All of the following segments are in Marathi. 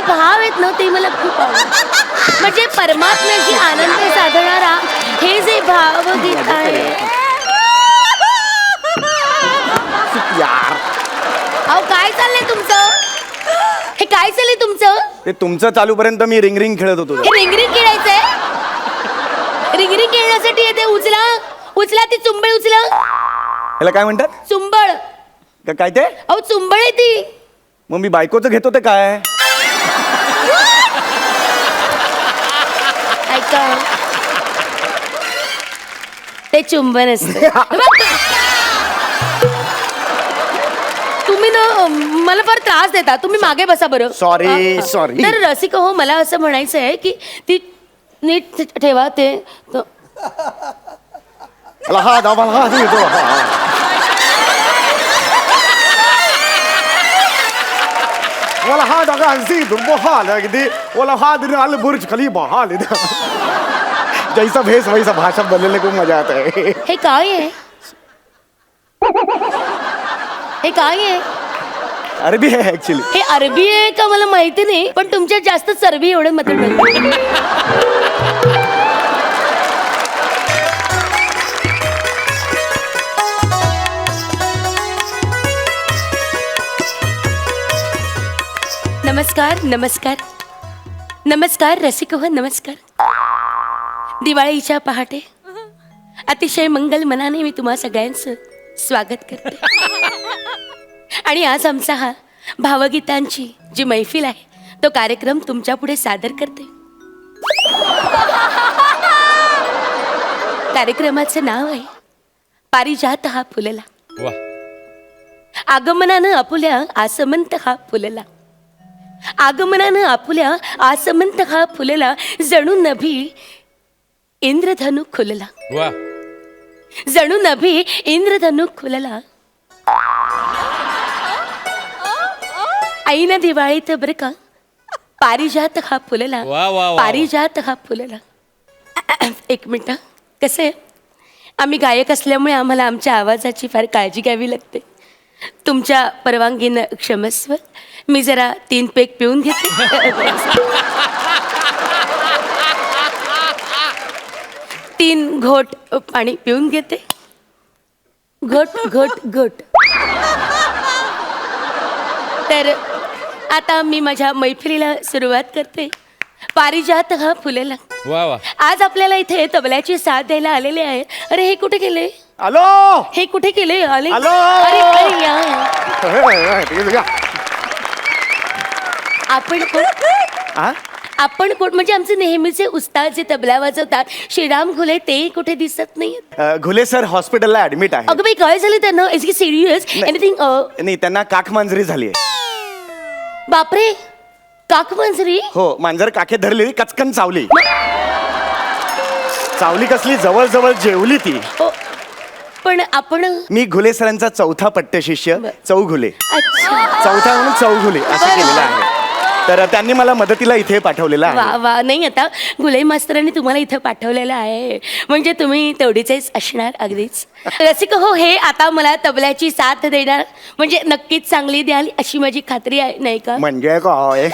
भाव आहेत ना ते मला खूप आवडतात. म्हणजे परमात्म्याशी आनंद साधणारा हे जे भावगीत आहे. यार अहो काय चाललंय तुमचं? हे काय चाललंय तुमचं? ते तुमचं चालूपर्यंत मी रिंग रिंग खेळत होतो. हे रिंगरिंग खेळायचंय? रिंगरिंग खेळण्यासाठी येते. उचला उचला ती चुंबळ उचला. ह्याला काय म्हणतात? चुंबळ. काय ते? अहो चुंबळ आहे ती. मग मी बायकोचं घेतो ते काय? ऐका ते चुंबन असते. तुम्ही ना मला फार त्रास देता. तुम्ही मागे बसा बरं. Sorry, sorry. तर रसिक हो मला असं म्हणायचं आहे की ती नीट ठेवा ते. मला हा दाबा हा देतो. वाला हा दगा हंसी दुर्बो हाल अगदी वाला हा दिन अल बुर्ज खलीफा हाल जैसा भेस वैसा भाषा बोलने को मजा आता है. हे काय आहे? हे काय आहे? अरबी है ऍक्च्युली. हे अरबी आहे का मला माहिती नाही पण तुमच्यात जास्त चरबी एवढे मत नमस्कार नमस्कार नमस्कार रसिक हो नमस्कार. दिवाळीच्या पहाटे अतिशय मंगल मनाने मी तुम्हा सगळ्यांचं स्वागत करते. आणि आज आमचा हा भावगीतांची जी मैफिल आहे तो कार्यक्रम तुमच्या पुढे सादर करते. कार्यक्रमाचं नाव आहे पारिजात हा फुलला. आगमनानं आपुल्या आसमंत हा फुलला. आगमनानं आपुल्या आसमंत हा फुलला. जणू नभी इंद्रधनु खुलला. जणू नभी इंद्रधनु खुलला. ऐन दिवाळीत बर का पारिजात हा फुलला. पारिजात हा फुलला. एक मिनिट. कसं आहे आम्ही गायक असल्यामुळे आम्हाला आमच्या आवाजाची फार काळजी घ्यावी लागते. तुमच्या परवानगीनं क्षमस्व. मी जरा 3 पेग पिऊन घेते. 3 घोट पाणी पिऊन घेते. घोट घोट घोट. तर आता मी माझ्या मैफिलीला सुरुवात करते. पारिजात हा फुलला. आज आपल्याला इथे तबल्याची साथ द्यायला आलेले आहे. अरे हे कुठे गेले? हॅलो हे कुठे गेले? आले. हॅलो. अरे अरे या. आपण कोण? आपण कोण? म्हणजे आमचे नेहमीचे उस्ताद जे तबला वाजवतात श्रीराम घुले ते कुठे दिसत नाहीत. घुले सर हॉस्पिटलला ऍडमिट आहे. अगं बाई काय झालं त्यांना? Is it serious? एनिथिंग? नाही त्यांना काख मांजरी झाली आहे. बापरे काक मांजरी? हो मांजर काखे धरली कचकन चावली. चावली कसली जवळ जवळ जेवली ती. हो पण आपण मी घुले सरांचा चौथा पट्ट शिष्य चौघुले. अच्छा चौथा म्हणून चौघुले असं बरं. केलेलं आहे. तर त्यांनी मला मदतीला इथे पाठवलेलं वा आहे. वा. नाही आता गुले मास्तरांनी तुम्हाला इथं पाठवलेलं आहे म्हणजे तुम्ही तेवढीच असणार अगदीच. रसिक हो हे आता मला तबल्याची साथ देणार म्हणजे नक्कीच चांगली द्याल अशी माझी खात्री आहे नाही का? म्हणजे काय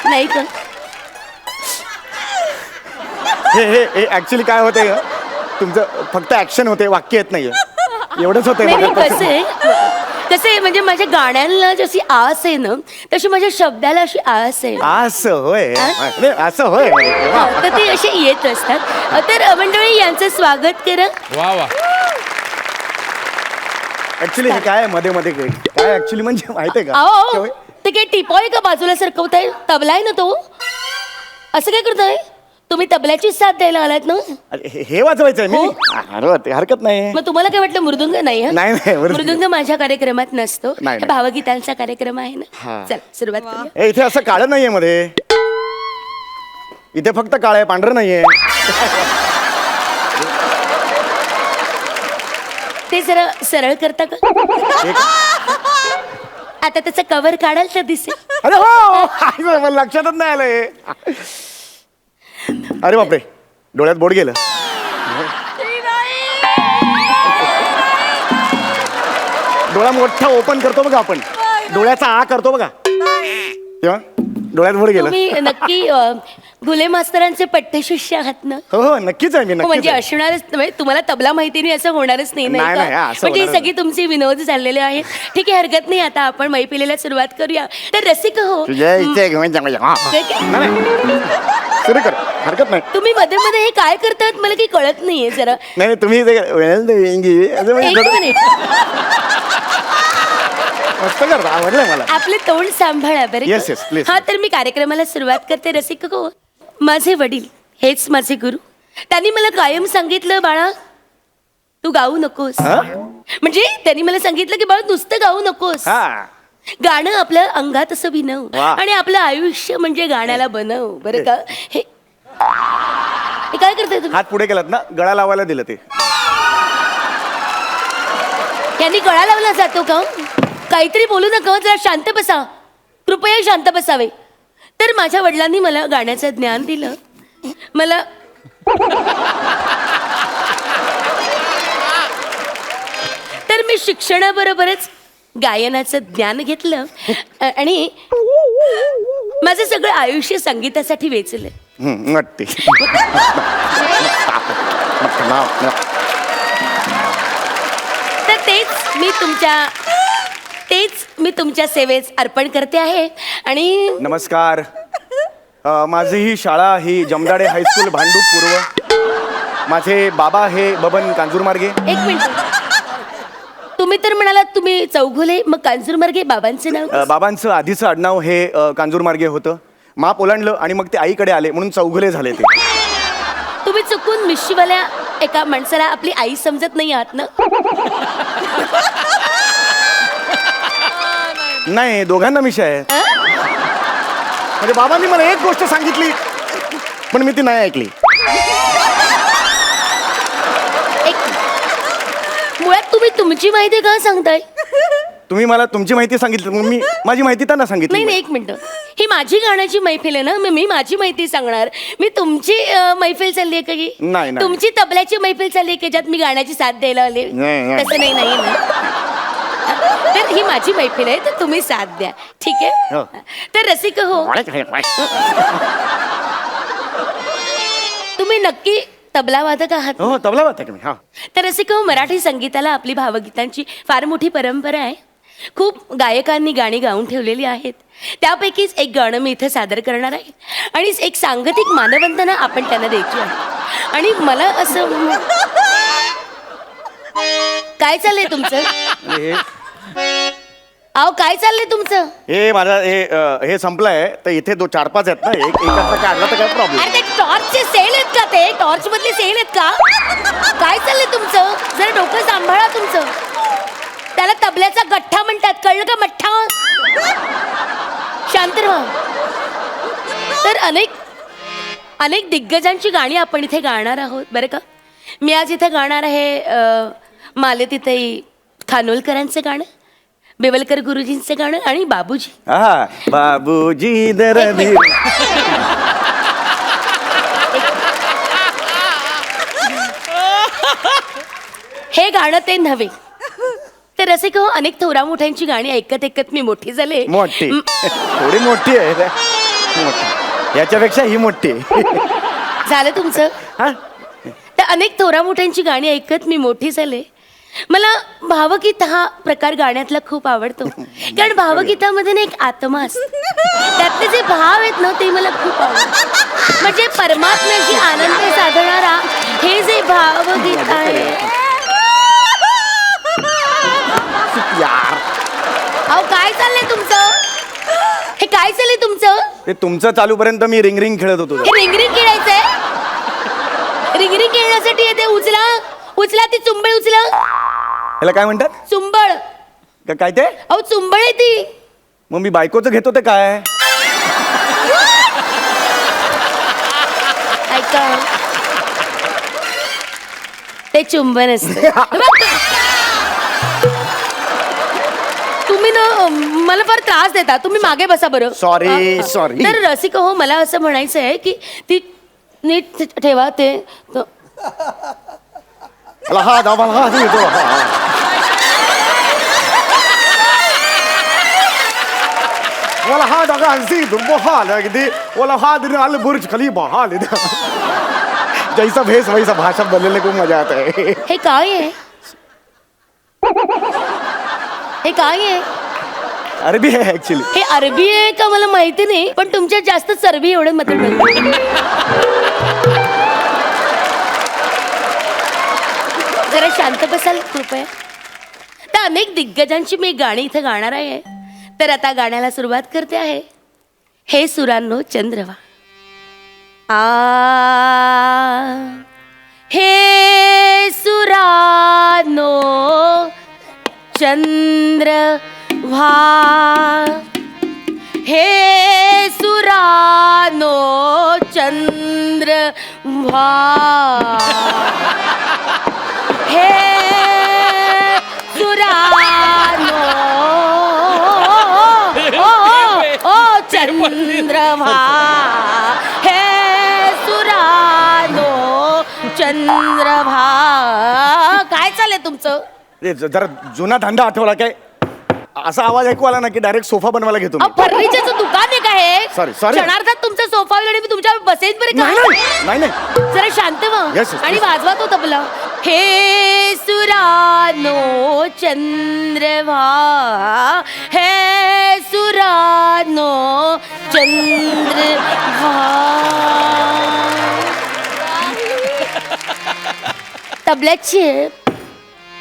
नाही का? हे ऍक्च्युली काय होते तुमचं फक्त ऍक्शन होते वाक्य येत नाहीये एवढंच होतंय. नाही कसं आहे म्हणजे माझ्या गाण्यांना जशी आस आहे ना तशी माझ्या शब्दाला अशी आस आहे. असं होय असं होय. तर ते असे येत असतात. तर मंडळी यांचं स्वागत करा. ऍक्च्युली हे काय मध्ये मध्ये काय ऍक्च्युली म्हणजे माहितीये का? अहो ते काय टिपॉय का बाजूला सरकवताय? तबला आहे ना तो. असं काय करताय तुम्ही? तबल्याची साथ द्यायला आलात ना? हे वाजवायचंय मी. अरे हरकत नाही. मग तुम्हाला काय वाटलं मृदुंग नाही? नाही मृदुंग माझ्या कार्यक्रमात नसतो. नाही. भावगीतांचा कार्यक्रम आहे ना. चल सुरुवात करूया. इथे असं काळं नाहीये मध्ये. इथे फक्त काळं आहे पांढरं नाहीये. ते जरा सरळ करता का? आता त्याचं कव्हर काढाल तर दिसेल. अरे हो मला लक्षातच नाही आलंय. अरे बापरे डोळ्यात बोट गेलं. डोळा मोठा ओपन करतो बघा आपण डोळ्याचा आ करतो बघा तेव्हा डोळ्यात वर गेलं. तुम्ही नक्की घुले मास्तरांचे पट्टे शिष्य आहात ना? हो हो नक्कीच आहे मी हो, नक्कीच म्हणजे आहे. असणारच म्हणजे तुम्हाला तबला माहिती नाही असं होणारच नाही नाही, नाही नाही, का? असं म्हणजे ही होणारच सगळी तुमची विनोद चाललेले आहेत. ठीक आहे, हरकत नाही. आता आपण मैफिलीला सुरुवात करूया. तर रसिक हो, तुझ्या इथे घेऊन जा, हा. काय काय? नाही सुरू कर हरकत नाही. तुम्ही मध्ये मध्ये हे काय करतात मला काही कळत नाहीये जरा. नाही तुम्ही ते असं म्हणजे एक थोडं मिनिट, मस्त करता आवडलं मला. आपले तोंड सांभाळा बरं का? Yes, yes, please. हा, तर मी कार्यक्रमाला सुरुवात करते. रसिक हो, माझे वडील हेच माझे गुरु. त्यांनी मला कायम सांगितलं, बाळा तू गाऊ नकोस. हा? म्हणजे त्यांनी मला सांगितलं की बाळा नुसतं गाऊ नकोस, हा गाणं आपल्या अंगात असं भिनव वा. आणि आपलं आयुष्य म्हणजे गाण्याला बनव बरं का? हे हे काय करताय तुम्ही? हात पुढे केलात ना गळा लावायला दिलं ते. यांनी गळा लावला जातो का? काहीतरी बोलू नका, जरा शांत बसा, कृपया शांत बसावे. तर माझ्या वडिलांनी मला गाण्याचं ज्ञान दिलं. मला तर मी शिक्षणाबरोबरच गायनाचं ज्ञान घेतलं आणि माझं सगळं आयुष्य संगीतासाठी वेचलं. नट्टी तर तेच मी तुमच्या सेवेस अर्पण करते आहे. आणि नमस्कार. माझी ही शाळा ही जमदाडे हायस्कूल भांडूप पूर्व. माझे बाबा हे बबन कांजूरमार्गे. एक मिनिट, तुम्ही तर म्हणालात तुम्ही चौघुले, मग कांजूरमार्गे बाबांचं नाव? बाबांचं आधीचं आडनाव हे कांजूरमार्गे होतं. माप ओलांडलं आणि मग ते आईकडे आले म्हणून चौघुले झाले ते. तुम्ही चुकून मिशीवाल्या एका माणसाला आपली आई समजत नाही आहात ना? नाही दोघांना मिशा आहे. म्हणजे बाबांनी मला एक गोष्ट सांगितली पण मी ती नाही ऐकली. मुळात तुम्ही तुमची माहिती का सांगताय? तुम्ही मला तुमची माहिती सांगितली मग मी माझी माहिती त्यांना नाही सांगितली. नाही, एक मिनिट, ही माझी गाण्याची मैफिल आहे ना, मी माझी माहिती सांगणार. मी तुमची मैफिल चालली आहे का ही? नाही, नाही. तुमची तबल्याची मैफिल चालली आहे की ज्यात मी गाण्याची साथ द्यायला आले? नाही, नाही. तसं नाही नाही ना. तर ही माझी मैफिल आहे, तर तुम्ही साथ द्या, ठीक आहे? हो. तर रसिक हो, तुम्ही नक्की तबला वादक आहात? हो तबला वाजता की मी. हा तर रसिक हो, मराठी संगीताला आपली भावगीतांची फार मोठी परंपरा आहे. खूप गायकांनी गाणी गाऊन ठेवलेली आहेत. त्यापैकीच एक गाणं मी इथं सादर करणार आहे आणि एक सांगतिक मानवंदना आपण त्यांना द्यायची आहे. आणि मला असं काय चाललंय तुमचं? अहो काय चाललंय तुमचं? हे माझा हे संपलंय तर इथे 4-5 आहेत ना एकातला काढला तर काय प्रॉब्लेम. अरे ते टॉर्चचे सेल आहेत का? ते टॉर्च मधले सेल आहेत का? काय चाललंय तुमचं? जरा डोकं सांभाळा तुमचं. त्याला तबल्याचा गठ्ठा म्हणतात, कळलं का? मठ्ठा. शांत राहा. तर अनेक दिग्गजांची गाणी आपण इथे गाणार आहोत बरं का. मी आज इथे गाणार आहे मालतीताई खानोलकरांचं गाणं, बेवलकर गुरुजींचं गाणं आणि बाबूजी. हा बाबूजी दरदी. हे गाणं ते नव्हे. तर असे हो, अनेक थोरा मोठ्यांची गाणी ऐकत ऐकत मी मोठी झाले. मोठी थोडी मोठी आहे रे. मोठी याच्यापेक्षा ही मोठी आहे. झालं तुमचं? हा तर अनेक थोरा मोठ्यांची गाणी ऐकत मी मोठी झाले. मला भावगीत हा प्रकार गाण्यातला खूप आवडतो. कारण भावगीतामध्ये ना एक आत्मा असतो. त्यातले जे भाव आहेत ना ते मला खूप आवडतात. म्हणजे परमात्म्याशी आनंद साधणारा हे जे भावगीत आहे. यार अहो काय चाललंय तुमचं? हे काय चाललंय तुमचं? ते तुमचं चालूपर्यंत मी रिंग रिंग खेळत होतो. हे रिंगरिंग खेळायचंय? रिंगरिंग खेळण्यासाठी येते. उचला ती चुंबळ उचला. ह्याला काय म्हणतात? चुंबळ. काय ते? अहो चुंबळ आहे ती. मग मी बायकोचं घेतो ते काय? ऐका, ते चुंबन असतं. तुम्ही ना मला फार त्रास देता. तुम्ही मागे बसा बरं. Sorry, sorry. तर रसिक हो, मला असं म्हणायचं आहे की ती नीट ठेवा ते. हा दाबा हा येतो. वला हाद अगर हंसी दुर्बहाल अगदी वला हाद अल बुर्ज खलीफा हाल जैसा भेस वैसा भाषा बोलने को मजा आता है. हे काय आहे हे काय आहे अरबी है ऍक्च्युली. हे अरबी आहे का मला माहिती नाही पण तुमच्यात जास्त चरबी एवढं मत जरा शांत बसाल कृपया. तर अनेक दिग्गजांची मी गाणी इथे गाणार आहे तर आता गाण्याला सुरुवात करते आहे. हे सुरांनो चंद्रवा हे सुरानो चंद्रवा हे सुरानो चंद्रवा हे सुरानो ओ चंद्रवा हे सुरानो चंद्रभा. काय चाललंय तुमचं? जरा जुना धंदा आठवला काय असा आवाज ऐकू आला ना की डायरेक्ट सोफा बनवायला घेतो मी. फर्निचरचं दुकान आहे का हे? Sorry. क्षणार्धात तुमचा सोफा आणि मी तुमच्या बसेन बरं का? नाही जरा शांत व्हा Yes, yes, आणि please. वाजवा तो तबला. हे सुरानो चंद्रभा हे सुरानो चंद्रभा. तबल्याची आहे.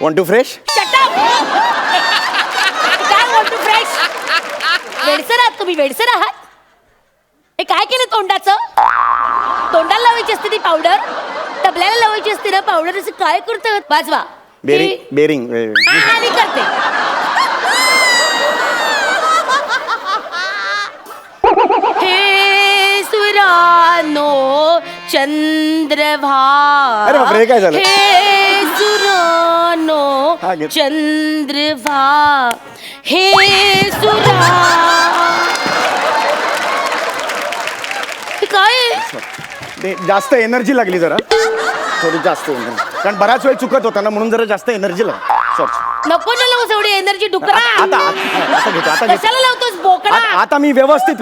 Want to fresh. Shut up! काय want to fresh? वेडसर आहात तुम्ही वेडसर आहात. हे काय केलं तोंडाचं? तोंडाला लावायची असते ती पावडर तबल्याला लावायची असते ना पावडर. असं काय करतं? वाजवा. बेरिंग हा, मी करते. हे सुरानो चंद्रभा अरे बापरे, हे काय झालं? हे सुरानो हा, घे. चंद्रभा हे सुरा. हे काय आहे? ते जास्त एनर्जी लागली जरा थोडी जास्त एनर्जी कारण बराच वेळ चुकत होता ना म्हणून जरा जास्त एनर्जी लागली. सॉरी. नको ना लावूस एवढी एनर्जी डुकरा. आता घेतो आता घेतो. कशाला लावतोस बोकडा? आता मी व्यवस्थित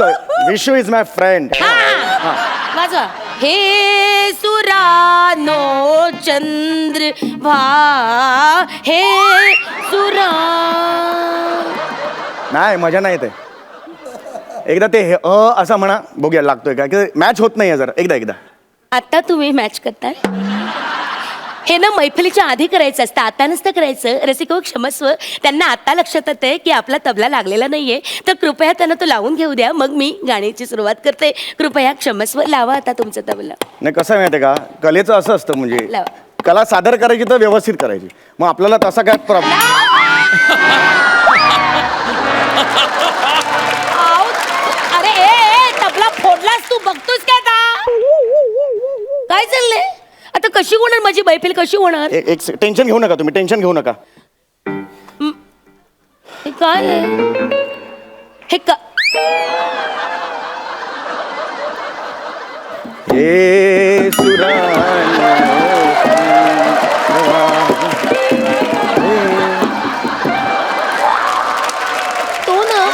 विश्व इज माय फ्रेंड. वाजवा. हे सुरानो चंद्रभा हे सुरा. नाही मजा नाही येते. एकदा ते असं म्हणा बघूया लागतोय का की मॅच होत नाहीये जरा एकदा आता तुम्ही मॅच करताय. हे ना मैफिलीच्या आधी करायचं असतं आता नसतं करायचं. रसिको क्षमस्व त्यांना आता लक्षात येते की आपला तबला लागलेला नाहीये तर कृपया त्यांना तो लावून घेऊ द्या मग मी गाण्याची सुरुवात करते. कृपया क्षमस्व लावा आता तुमचा तबला. नाही कसं आहे माहितीये का कलेचं असं असतं म्हणजे लावा. कला सादर करायची तर व्यवस्थित करायची मग आपल्याला तसा काय प्रॉब्लेम. अरे ए तबला फोडलास तू बघतोस काय आता? काय चाललंय आता? कशी होणार माझी मैफिल कशी होणार? एक टेन्शन घेऊ नका तुम्ही टेन्शन घेऊ नका. हे काय आहे? हे का हे तो ना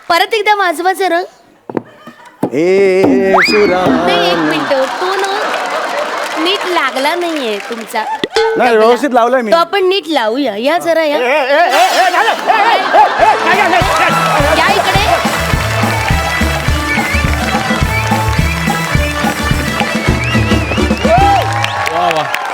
परत एकदा वाजवा जरा. हे नाही एक मिनिट तो ना नीट लागला नाहीये तुमचा. नाही व्यवस्थित लावलंय मी. तो आपण नीट लावूया. या जरा या.